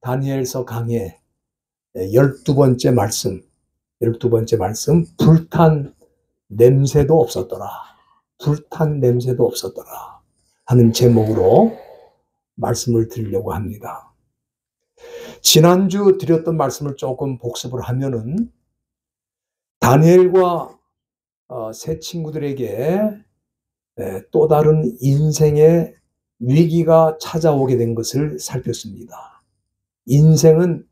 다니엘서 강의 12번째 말씀, 12번째 말씀, 불탄 냄새도 없었더라. 불탄 냄새도 없었더라. 하는 제목으로 말씀을 드리려고 합니다. 지난주 드렸던 말씀을 조금 복습을 하면은 다니엘과 세 친구들에게 또 다른 인생의 위기가 찾아오게 된 것을 살폈습니다. 인생은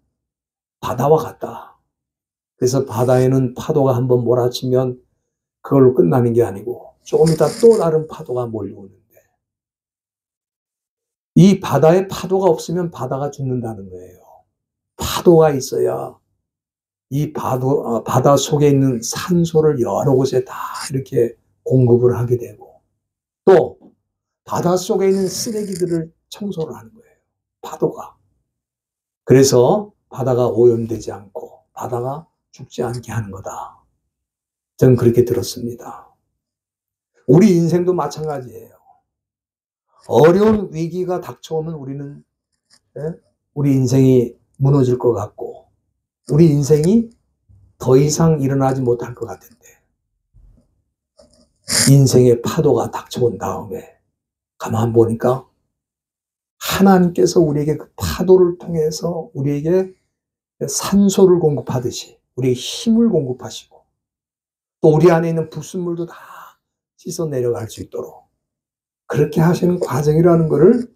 바다와 같다. 그래서 바다에는 파도가 한번 몰아치면 그걸로 끝나는 게 아니고 조금 이따 또 다른 파도가 몰려오는데, 이 바다에 파도가 없으면 바다가 죽는다는 거예요. 파도가 있어야 이 바다 속에 있는 산소를 여러 곳에 다 이렇게 공급을 하게 되고, 또 바다 속에 있는 쓰레기들을 청소를 하는 거예요, 파도가. 그래서 바다가 오염되지 않고 바다가 죽지 않게 하는 거다. 저는 그렇게 들었습니다. 우리 인생도 마찬가지예요. 어려운 위기가 닥쳐오면 우리는 우리 인생이 무너질 것 같고 우리 인생이 더 이상 일어나지 못할 것 같은데, 인생의 파도가 닥쳐온 다음에 가만 보니까 하나님께서 우리에게 그 파도를 통해서 우리에게 산소를 공급하듯이 우리에게 힘을 공급하시고, 또 우리 안에 있는 불순물도 다 씻어 내려갈 수 있도록 그렇게 하시는 과정이라는 것을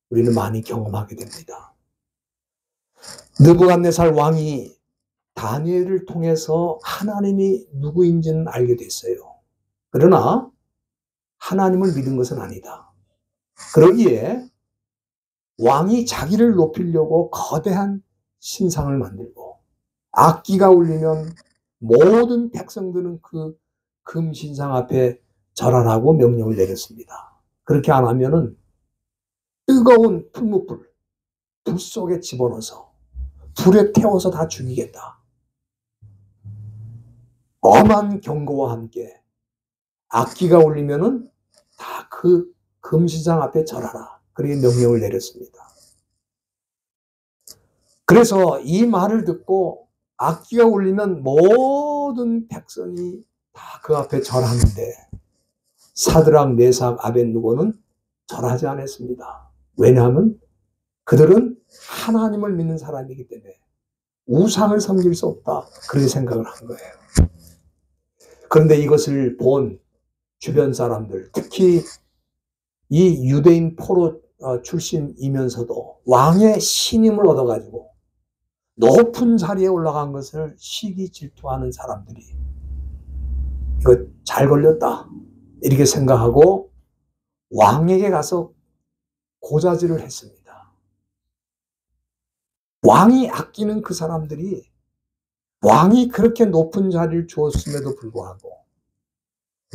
우리는 많이 경험하게 됩니다. 느부갓네살 왕이 다니엘을 통해서 하나님이 누구인지는 알게 됐어요. 그러나 하나님을 믿은 것은 아니다. 그러기에 왕이 자기를 높이려고 거대한 신상을 만들고, 악기가 울리면 모든 백성들은 그 금신상 앞에 절하라고 명령을 내렸습니다. 그렇게 안 하면은 뜨거운 풀무불, 불 속에 집어넣어서 불에 태워서 다 죽이겠다. 엄한 경고와 함께 악기가 울리면은 다 그 금신상 앞에 절하라. 그렇게 명령을 내렸습니다. 그래서 이 말을 듣고 악기가 울리면 모든 백성이 다 그 앞에 절하는데 사드락, 메삭, 아벳느고는 절하지 않았습니다. 왜냐하면 그들은 하나님을 믿는 사람이기 때문에 우상을 섬길 수 없다, 그렇게 생각을 한 거예요. 그런데 이것을 본 주변 사람들, 특히 이 유대인 포로 출신이면서도 왕의 신임을 얻어가지고 높은 자리에 올라간 것을 시기 질투하는 사람들이 이거 잘 걸렸다 이렇게 생각하고 왕에게 가서 고자질을 했습니다. 왕이 아끼는 그 사람들이 왕이 그렇게 높은 자리를 주었음에도 불구하고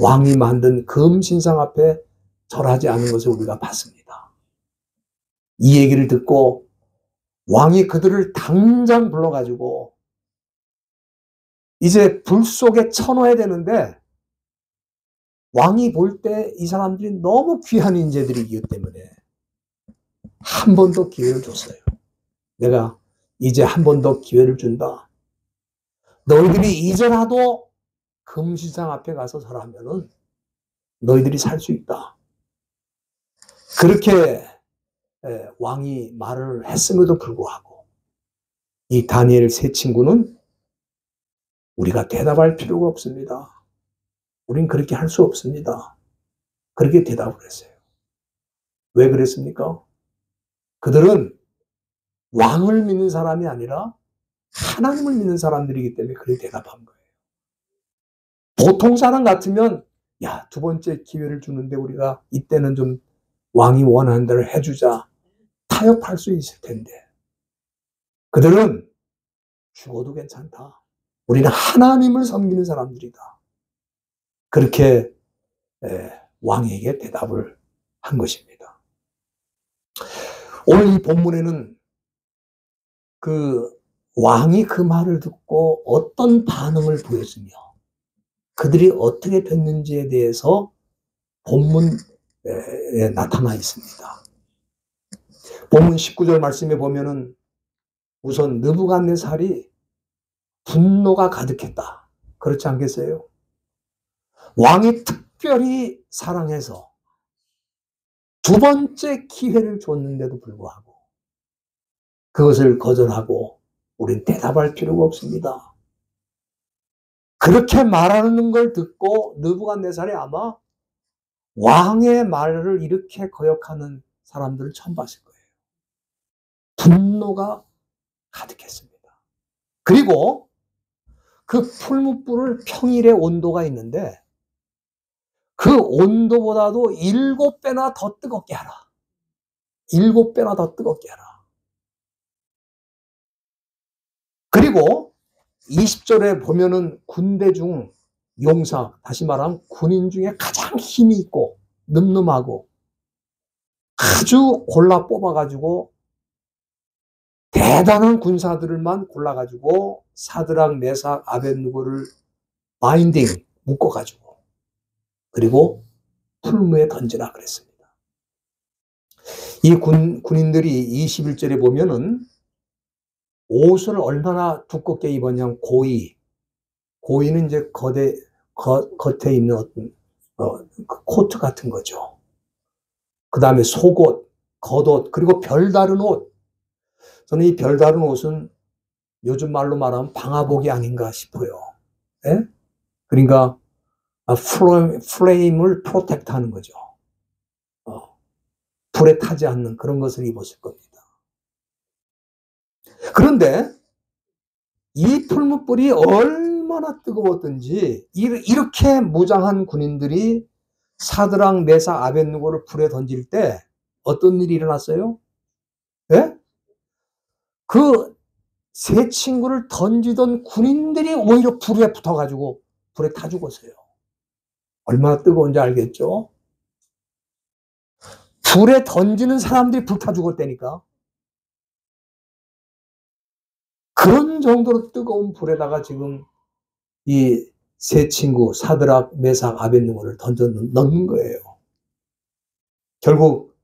왕이 만든 금신상 앞에 절하지 않은 것을 우리가 봤습니다. 이 얘기를 듣고 왕이 그들을 당장 불러가지고 이제 불 속에 쳐넣어야 되는데, 왕이 볼 때 이 사람들이 너무 귀한 인재들이기 때문에 한 번 더 기회를 줬어요. 내가 이제 한 번 더 기회를 준다. 너희들이 이제라도 금신상 앞에 가서 절하면은 너희들이 살 수 있다. 그렇게 왕이 말을 했음에도 불구하고 이 다니엘 세 친구는 우리가 대답할 필요가 없습니다. 우린 그렇게 할 수 없습니다. 그렇게 대답을 했어요. 왜 그랬습니까? 그들은 왕을 믿는 사람이 아니라 하나님을 믿는 사람들이기 때문에 그렇게 대답한 거예요. 보통 사람 같으면 야, 두 번째 기회를 주는데 우리가 이때는 좀 왕이 원하는 대로 해주자, 타협할 수 있을 텐데, 그들은 죽어도 괜찮다. 우리는 하나님을 섬기는 사람들이다. 그렇게 왕에게 대답을 한 것입니다. 오늘 이 본문에는 그 왕이 그 말을 듣고 어떤 반응을 보였으며 그들이 어떻게 됐는지에 대해서 본문에 나타나 있습니다. 본문 19절 말씀에 보면은 우선 느부갓네살이 분노가 가득했다. 그렇지 않겠어요? 왕이 특별히 사랑해서 두 번째 기회를 줬는데도 불구하고 그것을 거절하고 우린 대답할 필요가 없습니다. 그렇게 말하는 걸 듣고 느부갓네살이 아마 왕의 말을 이렇게 거역하는 사람들을 처음 봤을 거예요. 분노가 가득했습니다. 그리고 그 풀무불을 평일에 온도가 있는데 그 온도보다도 7배나 더 뜨겁게 하라. 7배나 더 뜨겁게 하라. 그리고 20절에 보면은 군대 중 용사, 다시 말하면 군인 중에 가장 힘이 있고 늠름하고 아주 골라 뽑아가지고 대단한 군사들만 골라가지고 사드락, 메삭, 아벳느고를 바인딩 묶어가지고 그리고 풀무에 던지라 그랬습니다. 이 군인들이 21절에 보면은 옷을 얼마나 두껍게 입었냐면 고이는 이제 겉에 있는 어떤 코트 같은 거죠. 그 다음에 속옷, 겉옷, 그리고 별다른 옷. 저는 이 별다른 옷은 요즘 말로 말하면 방화복이 아닌가 싶어요. 예? 그러니까 플레임을 프로텍트 하는 거죠. 불에 타지 않는 그런 것을 입었을 겁니다. 그런데 이 풀무불이 얼마나 뜨거웠던지 이렇게 무장한 군인들이 사드락, 메삭, 아벳느고를 불에 던질 때 어떤 일이 일어났어요? 예? 그 세 친구를 던지던 군인들이 오히려 불에 붙어가지고 불에 타 죽었어요. 얼마나 뜨거운지 알겠죠? 불에 던지는 사람들이 불타 죽었다니까. 그런 정도로 뜨거운 불에다가 지금 이 세 친구 사드락, 메삭, 아벳느고를 던져 넣는 거예요. 결국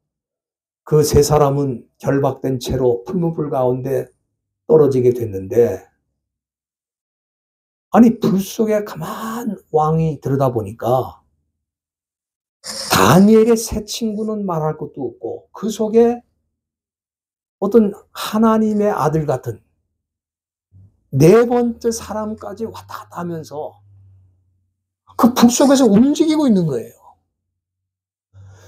그 세 사람은 결박된 채로 풀무불 가운데 떨어지게 됐는데, 아니 불 속에 가만 왕이 들여다보니까 다니엘의 세 친구는 말할 것도 없고 그 속에 어떤 하나님의 아들 같은 네 번째 사람까지 왔다 갔다 하면서 그 불 속에서 움직이고 있는 거예요.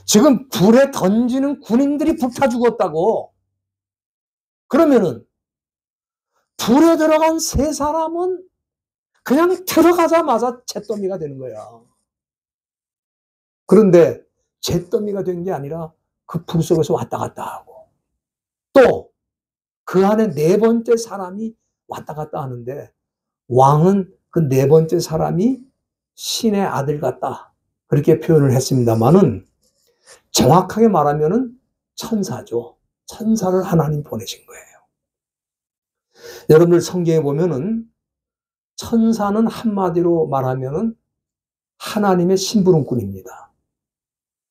지금 불에 던지는 군인들이 불타 죽었다고. 그러면은 불에 들어간 세 사람은 그냥 들어가자마자 잿더미가 되는 거야. 그런데 잿더미가 된 게 아니라 그 불 속에서 왔다 갔다 하고 또 그 안에 네 번째 사람이 왔다 갔다 하는데 왕은 그 네 번째 사람이 신의 아들 같다 그렇게 표현을 했습니다만은 정확하게 말하면은 천사죠. 천사를 하나님 보내신 거예요. 여러분들 성경에 보면은 천사는 한마디로 말하면은 하나님의 심부름꾼입니다.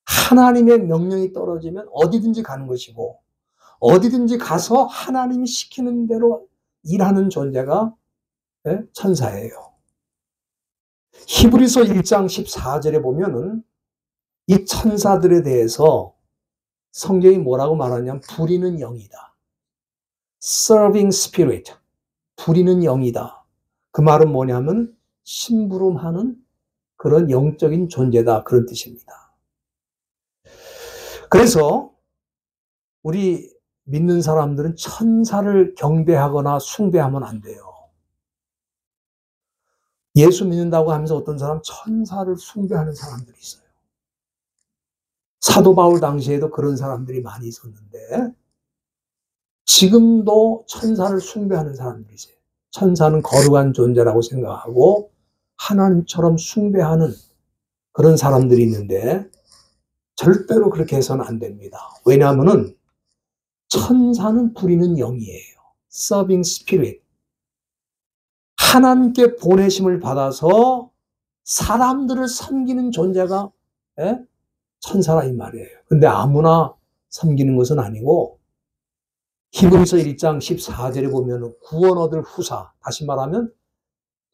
하나님의 명령이 떨어지면 어디든지 가는 것이고 어디든지 가서 하나님이 시키는 대로 일하는 존재가 천사예요. 히브리서 1장 14절에 보면은 이 천사들에 대해서 성경이 뭐라고 말하냐면 부리는 영이다. Serving spirit. 부리는 영이다. 그 말은 뭐냐면 심부름하는 그런 영적인 존재다. 그런 뜻입니다. 그래서 우리 믿는 사람들은 천사를 경배하거나 숭배하면 안 돼요. 예수 믿는다고 하면서 어떤 사람 천사를 숭배하는 사람들이 있어요. 사도 바울 당시에도 그런 사람들이 많이 있었는데 지금도 천사를 숭배하는 사람들이 있어요. 천사는 거룩한 존재라고 생각하고 하나님처럼 숭배하는 그런 사람들이 있는데 절대로 그렇게 해서는 안 됩니다. 왜냐하면은 천사는 부리는 영이에요. Serving spirit. 하나님께 보내심을 받아서 사람들을 섬기는 존재가 천사라 이 말이에요. 근데 아무나 섬기는 것은 아니고 히브리서 1장 14절에 보면 구원 얻을 후사, 다시 말하면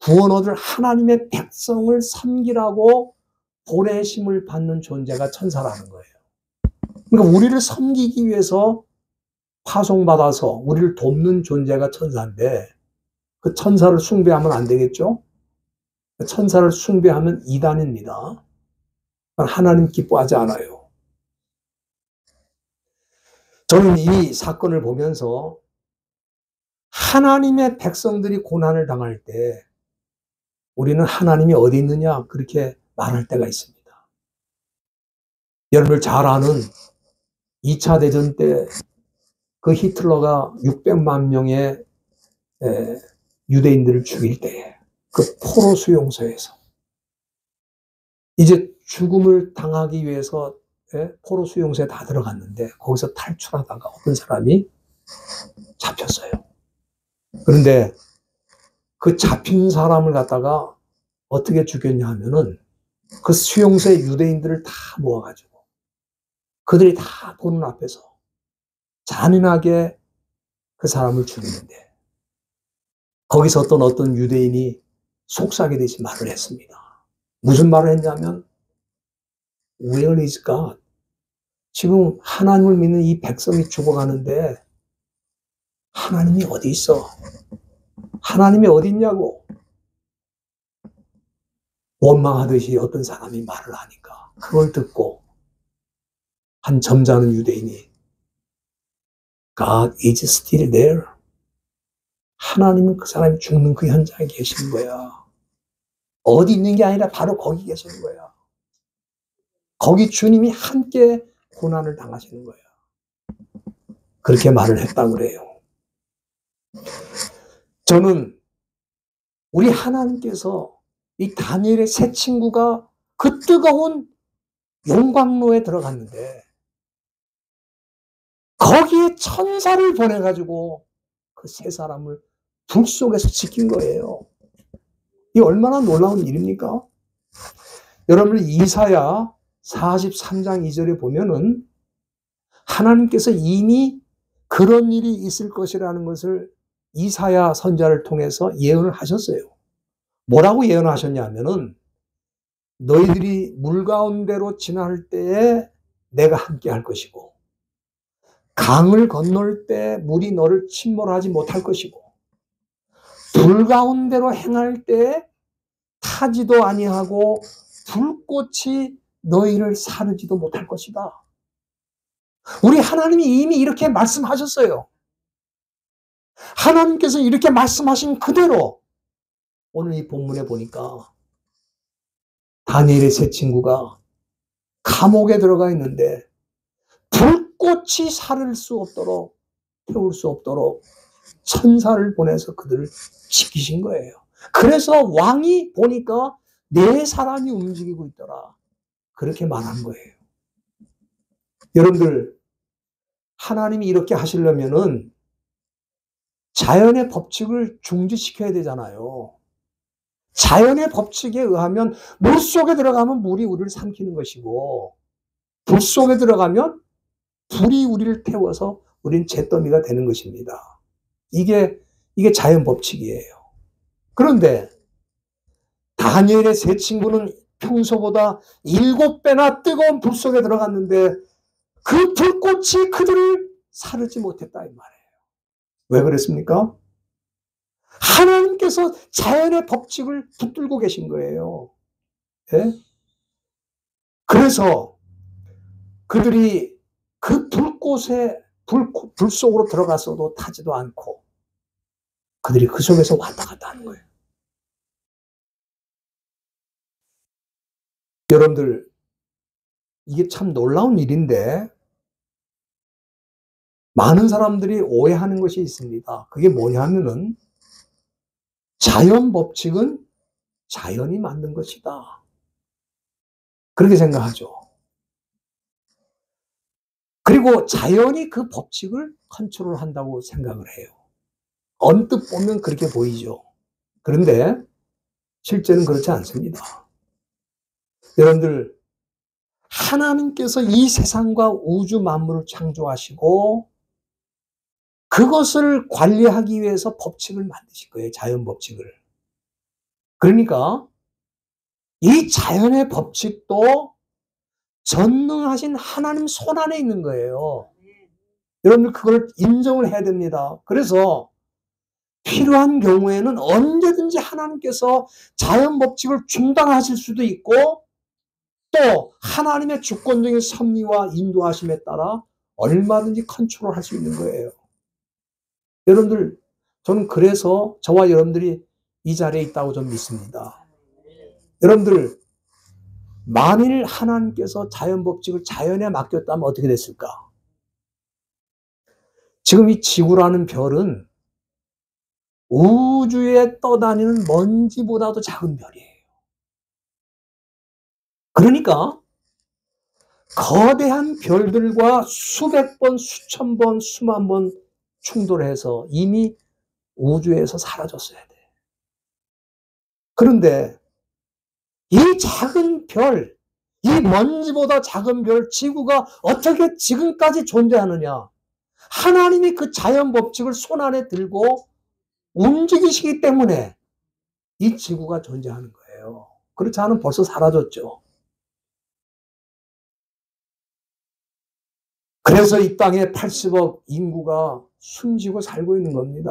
구원 얻을 하나님의 백성을 섬기라고 보내심을 받는 존재가 천사라는 거예요. 그러니까 우리를 섬기기 위해서 파송받아서 우리를 돕는 존재가 천사인데 그 천사를 숭배하면 안 되겠죠? 천사를 숭배하면 이단입니다. 하나님 기뻐하지 않아요. 저는 이 사건을 보면서 하나님의 백성들이 고난을 당할 때 우리는 하나님이 어디 있느냐 그렇게 말할 때가 있습니다. 여러분들 잘 아는 2차 대전 때 그 히틀러가 600만 명의 유대인들을 죽일 때에 그 포로 수용소에서 이제 죽음을 당하기 위해서 포로 수용소에 다 들어갔는데 거기서 탈출하다가 어떤 사람이 잡혔어요. 그런데 그 잡힌 사람을 갖다가 어떻게 죽였냐 하면은 그 수용소의 유대인들을 다 모아가지고 그들이 다 보는 앞에서 잔인하게 그 사람을 죽이는데 거기서 어떤 유대인이 속삭이게 되지 말을 했습니다. 무슨 말을 했냐면 Where is God? 지금 하나님을 믿는 이 백성이 죽어가는데 하나님이 어디 있어? 하나님이 어디 있냐고 원망하듯이 어떤 사람이 말을 하니까 그걸 듣고 한 점잖은 유대인이 God is still there. 하나님은 그 사람이 죽는 그 현장에 계신 거야. 어디 있는 게 아니라 바로 거기 계시는 거야. 거기 주님이 함께 고난을 당하시는 거야. 그렇게 말을 했다고 그래요. 저는 우리 하나님께서 이 다니엘의 세 친구가 그 뜨거운 용광로에 들어갔는데 거기에 천사를 보내가지고 그 세 사람을 불 속에서 지킨 거예요. 이 얼마나 놀라운 일입니까? 여러분 이사야 43장 2절에 보면은 하나님께서 이미 그런 일이 있을 것이라는 것을 이사야 선지자를 통해서 예언을 하셨어요. 뭐라고 예언하셨냐면은 너희들이 물 가운데로 지날 때에 내가 함께 할 것이고 강을 건널 때 물이 너를 침몰하지 못할 것이고 불 가운데로 행할 때 타지도 아니하고 불꽃이 너희를 사르지도 못할 것이다. 우리 하나님이 이미 이렇게 말씀하셨어요. 하나님께서 이렇게 말씀하신 그대로 오늘 이 본문에 보니까 다니엘의 세 친구가 감옥에 들어가 있는데 불꽃이 사를 수 없도록 태울 수 없도록 천사를 보내서 그들을 지키신 거예요. 그래서 왕이 보니까 네 사람이 움직이고 있더라. 그렇게 말한 거예요. 여러분들 하나님이 이렇게 하시려면은 자연의 법칙을 중지시켜야 되잖아요. 자연의 법칙에 의하면 물 속에 들어가면 물이 우리를 삼키는 것이고 불 속에 들어가면 불이 우리를 태워서 우리는 잿더미가 되는 것입니다. 이게 자연 법칙이에요. 그런데 다니엘의 세 친구는 평소보다 7배나 뜨거운 불 속에 들어갔는데 그 불꽃이 그들을 사르지 못했다 이 말이에요. 왜 그랬습니까? 하나님께서 자연의 법칙을 붙들고 계신 거예요. 예? 그래서 그들이 그 불꽃에 불 속으로 들어갔어도 타지도 않고 그들이 그 속에서 왔다 갔다 하는 거예요. 여러분들 이게 참 놀라운 일인데 많은 사람들이 오해하는 것이 있습니다. 그게 뭐냐면은 자연 법칙은 자연이 만든 것이다. 그렇게 생각하죠. 그리고 자연이 그 법칙을 컨트롤한다고 생각을 해요. 언뜻 보면 그렇게 보이죠. 그런데 실제는 그렇지 않습니다. 여러분들 하나님께서 이 세상과 우주 만물을 창조하시고 그것을 관리하기 위해서 법칙을 만드신 거예요. 자연 법칙을. 그러니까 이 자연의 법칙도 전능하신 하나님 손 안에 있는 거예요. 여러분들 그걸 인정을 해야 됩니다. 그래서 필요한 경우에는 언제든지 하나님께서 자연 법칙을 중단하실 수도 있고 또 하나님의 주권적인 섭리와 인도하심에 따라 얼마든지 컨트롤할 수 있는 거예요. 여러분들 저는 그래서 저와 여러분들이 이 자리에 있다고 좀 믿습니다. 여러분들 만일 하나님께서 자연 법칙을 자연에 맡겼다면 어떻게 됐을까? 지금 이 지구라는 별은 우주에 떠다니는 먼지보다도 작은 별이에요. 그러니까 거대한 별들과 수백 번, 수천 번, 수만 번 충돌해서 이미 우주에서 사라졌어야 돼. 그런데 이 작은 별, 이 먼지보다 작은 별, 지구가 어떻게 지금까지 존재하느냐? 하나님이 그 자연 법칙을 손 안에 들고 움직이시기 때문에 이 지구가 존재하는 거예요. 그렇지 않으면 벌써 사라졌죠. 그래서 이 땅에 80억 인구가 숨지고 살고 있는 겁니다.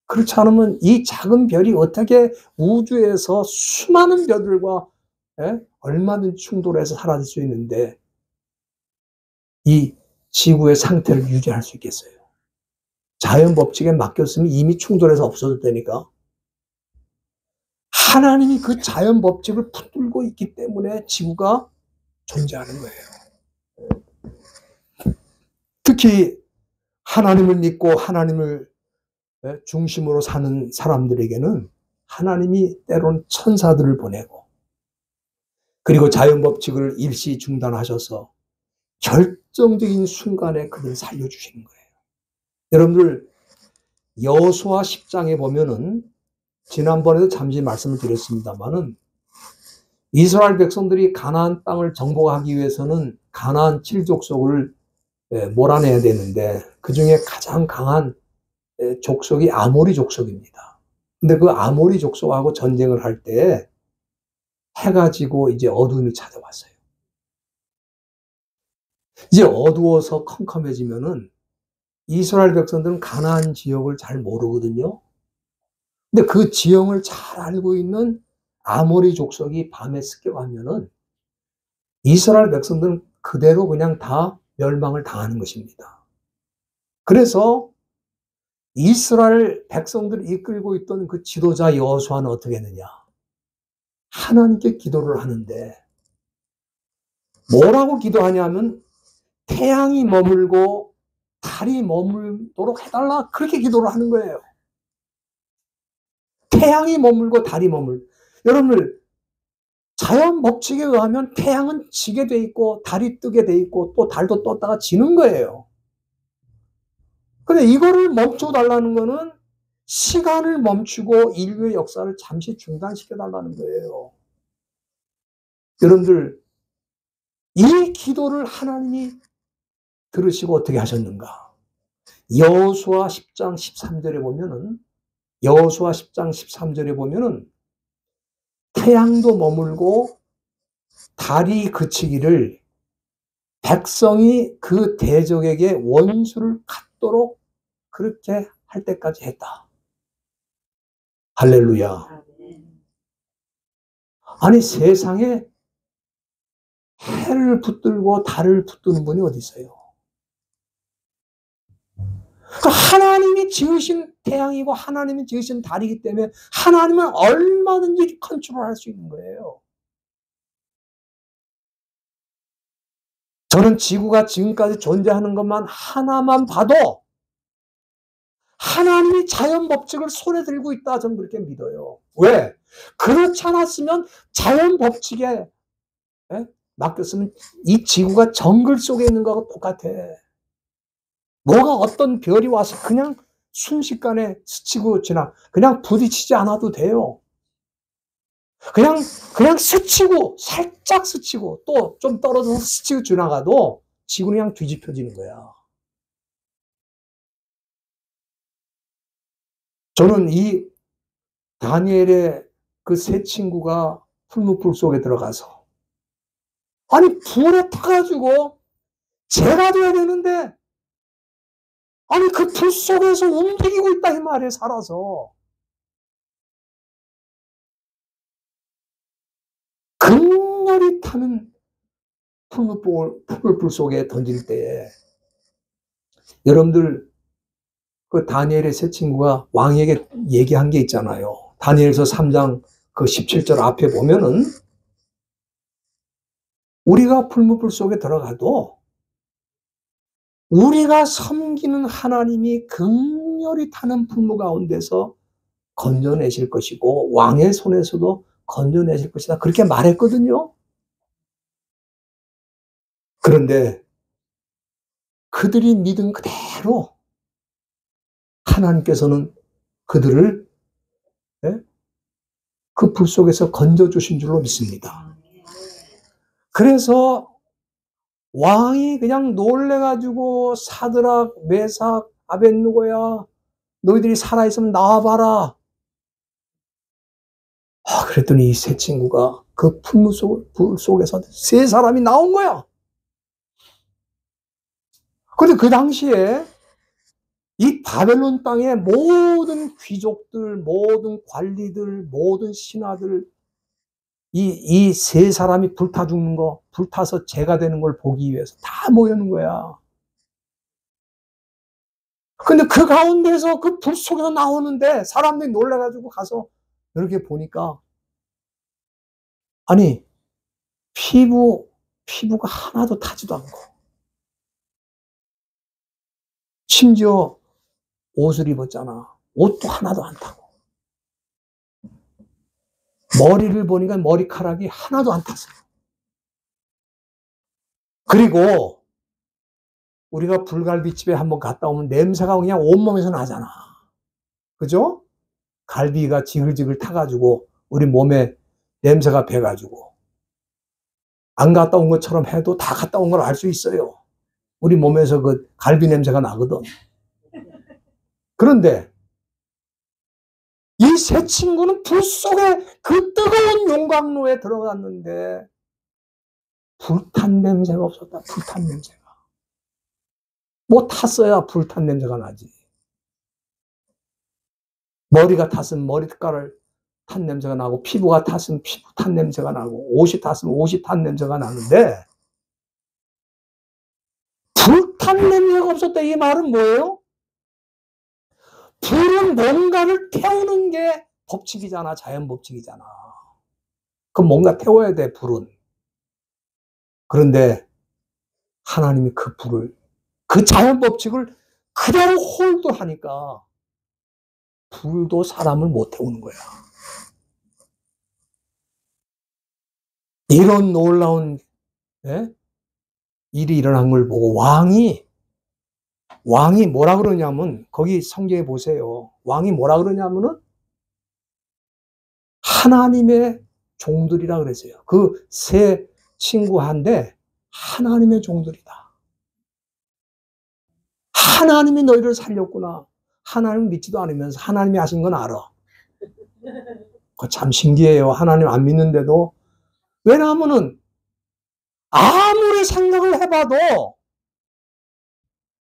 그렇지 않으면 이 작은 별이 어떻게 우주에서 수많은 별들과 얼마든지 충돌해서 사라질 수 있는데 이 지구의 상태를 유지할 수 있겠어요? 자연 법칙에 맡겼으면 이미 충돌해서 없어졌다니까. 하나님이 그 자연 법칙을 붙들고 있기 때문에 지구가 존재하는 거예요. 특히 하나님을 믿고 하나님을 중심으로 사는 사람들에게는 하나님이 때론 천사들을 보내고 그리고 자연 법칙을 일시 중단하셔서 결정적인 순간에 그들을 살려주시는 거예요. 여러분들 여호수아 10장에 보면은 지난번에도 잠시 말씀을 드렸습니다만은 이스라엘 백성들이 가나안 땅을 정복하기 위해서는 가나안 7족속을 몰아내야 되는데 그중에 가장 강한 족속이 아모리 족속입니다. 근데 그 아모리 족속하고 전쟁을 할 때 해가 지고 이제 어둠이 찾아왔어요. 이제 어두워서 컴컴해지면은 이스라엘 백성들은 가나안 지역을 잘 모르거든요. 근데 그 지형을 잘 알고 있는 아모리 족속이 밤에 습격하면은 이스라엘 백성들은 그대로 그냥 다 멸망을 당하는 것입니다. 그래서 이스라엘 백성들을 이끌고 있던 그 지도자 여호수아는 어떻게 했느냐? 하나님께 기도를 하는데 뭐라고 기도하냐면 태양이 머물고 달이 머물도록 해달라 그렇게 기도를 하는 거예요. 태양이 머물고 달이 여러분들 자연 법칙에 의하면 태양은 지게 돼 있고 달이 뜨게 돼 있고 또 달도 떴다가 지는 거예요. 근데 이거를 멈춰달라는 거는 시간을 멈추고 인류의 역사를 잠시 중단시켜달라는 거예요. 여러분들 이 기도를 하나님이 들으시고 어떻게 하셨는가? 여호수아 10장 13절에 보면은 여호수아 10장 13절에 보면은 태양도 머물고 달이 그치기를 백성이 그 대적에게 원수를 갖도록 그렇게 할 때까지 했다. 할렐루야. 아니 세상에 해를 붙들고 달을 붙드는 분이 어디 있어요? 그러니까 하나님이 지으신 태양이고 하나님이 지으신 달이기 때문에 하나님은 얼마든지 컨트롤할 수 있는 거예요. 저는 지구가 지금까지 존재하는 것만 하나만 봐도 하나님이 자연 법칙을 손에 들고 있다 저는 그렇게 믿어요. 왜? 그렇지 않았으면 자연 법칙에 맡겼으면 이 지구가 정글 속에 있는 거하고 똑같아. 뭐가 어떤 별이 와서 그냥 순식간에 스치고 지나 그냥 부딪히지 않아도 돼요. 그냥 스치고 살짝 스치고 또 좀 떨어져서 스치고 지나가도 지구는 그냥 뒤집혀지는 거야. 저는 이 다니엘의 그 세 친구가 풀무불 속에 들어가서, 아니 불에 타가지고 죄가 돼야 되는데, 아니 그 불 속에서 움직이고 있다 이 말이에요. 살아서 극렬히 타는 풀무불 속에 던질 때에, 여러분들 그 다니엘의 세 친구가 왕에게 얘기한 게 있잖아요. 다니엘서 3장 그 17절 앞에 보면은, 우리가 풀무불 속에 들어가도 우리가 섬기는 하나님이 극렬히 타는 풀무 가운데서 건져내실 것이고 왕의 손에서도 건져내실 것이다, 그렇게 말했거든요. 그런데 그들이 믿은 그대로 하나님께서는 그들을 그 불 속에서 건져주신 줄로 믿습니다. 그래서 왕이 그냥 놀래가지고, 사드락, 메삭, 아벳느고야, 너희들이 살아있으면 나와봐라. 그랬더니 이 세 친구가 그 불 속에서 세 사람이 나온 거야. 근데 그 당시에 이 바벨론 땅의 모든 귀족들, 모든 관리들, 모든 신하들, 이 세 사람이 불타 죽는 거, 불타서 죄가 되는 걸 보기 위해서 다 모여는 거야. 근데 그 가운데서 그 불 속에서 나오는데 사람들이 놀라가지고 가서 이렇게 보니까, 아니, 피부가 하나도 타지도 않고, 심지어 옷을 입었잖아. 옷도 하나도 안 타고, 머리를 보니까 머리카락이 하나도 안 탔어요. 그리고 우리가 불갈비집에 한번 갔다 오면 냄새가 그냥 온몸에서 나잖아. 그죠? 갈비가 지글지글 타가지고 우리 몸에 냄새가 배가지고, 안 갔다 온 것처럼 해도 다 갔다 온 걸 알 수 있어요. 우리 몸에서 그 갈비 냄새가 나거든. 그런데 이 세 친구는 불 속에 그 뜨거운 용광로에 들어갔는데 불탄 냄새가 없었다. 불탄 냄새가. 뭐 탔어야 불탄 냄새가 나지. 머리가 탔으면 머리카락을 탄 냄새가 나고, 피부가 탔으면 피부 탄 냄새가 나고, 옷이 탔으면 옷이 탄 냄새가 나는데 불탄 냄새가 없었다, 이 말은 뭐예요? 불은 뭔가를 태우는 게 법칙이잖아. 자연 법칙이잖아. 그럼 뭔가 태워야 돼, 불은. 그런데 하나님이 그 불을, 그 자연 법칙을 그대로 홀도하니까 불도 사람을 못 태우는 거야. 이런 놀라운 일이 일어난 걸 보고 왕이 뭐라 그러냐면, 거기 성경에 보세요. 왕이 뭐라 그러냐면은 하나님의 종들이라 그랬어요. 그 세 친구한테 하나님의 종들이다. 하나님이 너희를 살렸구나. 하나님 믿지도 않으면서 하나님이 하신 건 알아. 그거 참 신기해요. 하나님 안 믿는데도. 왜냐하면은 아무리 생각을 해봐도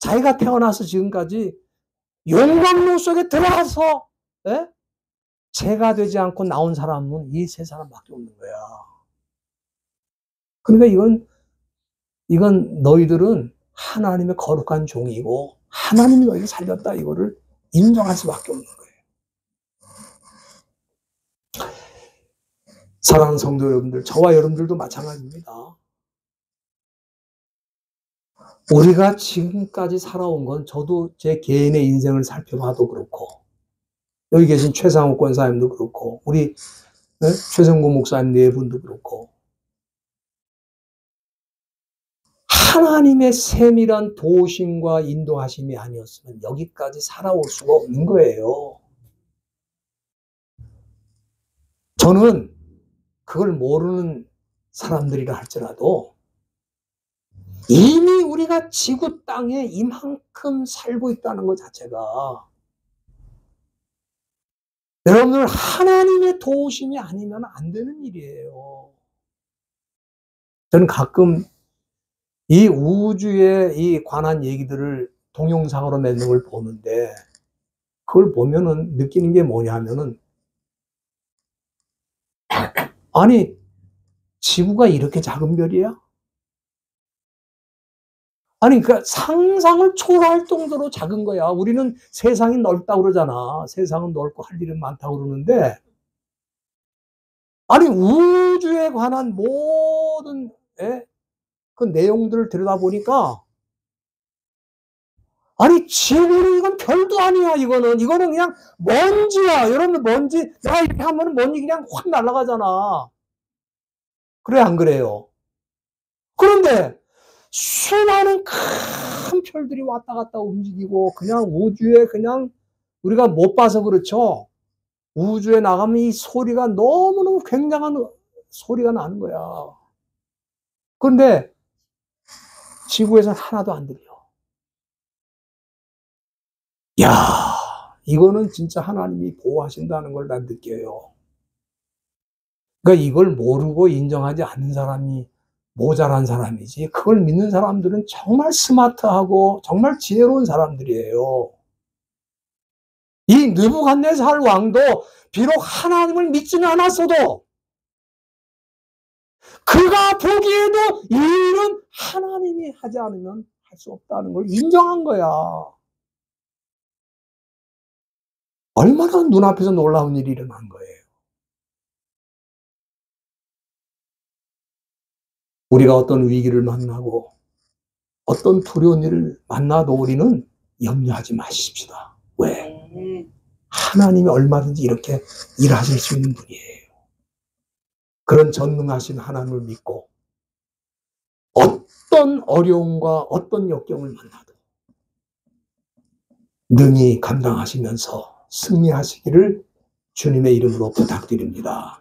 자기가 태어나서 지금까지 용광로 속에 들어가서 죄가 되지 않고 나온 사람은 이 세 사람밖에 없는 거야. 그러니까 이건 너희들은 하나님의 거룩한 종이고 하나님이 너희를 살렸다, 이거를 인정할 수밖에 없는 거예요. 사랑하는 성도 여러분들, 저와 여러분들도 마찬가지입니다. 우리가 지금까지 살아온 건, 저도 제 개인의 인생을 살펴봐도 그렇고, 여기 계신 최상욱 권사님도 그렇고, 우리 최성구 목사님 네 분도 그렇고, 하나님의 세밀한 도우심과 인도하심이 아니었으면 여기까지 살아올 수가 없는 거예요. 저는 그걸 모르는 사람들이라 할지라도 이미 우리가 지구 땅에 이만큼 살고 있다는 것 자체가 여러분들 하나님의 도우심이 아니면 안 되는 일이에요. 저는 가끔 이 우주에 이 관한 얘기들을 동영상으로 맺는 걸 보는데 그걸 보면은 느끼는 게 뭐냐면은 아니 지구가 이렇게 작은 별이야? 아니 그 상상을 초월할 정도로 작은 거야. 우리는 세상이 넓다고 그러잖아. 세상은 넓고 할 일은 많다고 그러는데 아니 우주에 관한 모든 그 내용들을 들여다보니까 아니 지구는 이건 별도 아니야. 이거는 그냥 먼지야. 여러분들 먼지 내가 이렇게 하면은 먼지 그냥 확 날아가잖아. 그래 안 그래요? 그런데 수많은 큰 별들이 왔다 갔다 움직이고 그냥 우주에 그냥 우리가 못 봐서 그렇죠. 우주에 나가면 이 소리가 너무너무 굉장한 소리가 나는 거야. 그런데 지구에서는 하나도 안 들려. 야, 이거는 진짜 하나님이 보호하신다는 걸 난 느껴요. 그러니까 이걸 모르고 인정하지 않는 사람이 모자란 사람이지, 그걸 믿는 사람들은 정말 스마트하고 정말 지혜로운 사람들이에요. 이 느부갓네살 왕도 비록 하나님을 믿지는 않았어도 그가 보기에도 이 일은 하나님이 하지 않으면 할 수 없다는 걸 인정한 거야. 얼마나 눈앞에서 놀라운 일이 일어난 거예요. 우리가 어떤 위기를 만나고 어떤 두려운 일을 만나도 우리는 염려하지 마십시다. 왜? 하나님이 얼마든지 이렇게 일하실 수 있는 분이에요. 그런 전능하신 하나님을 믿고 어떤 어려움과 어떤 역경을 만나도 능히 감당하시면서 승리하시기를 주님의 이름으로 부탁드립니다.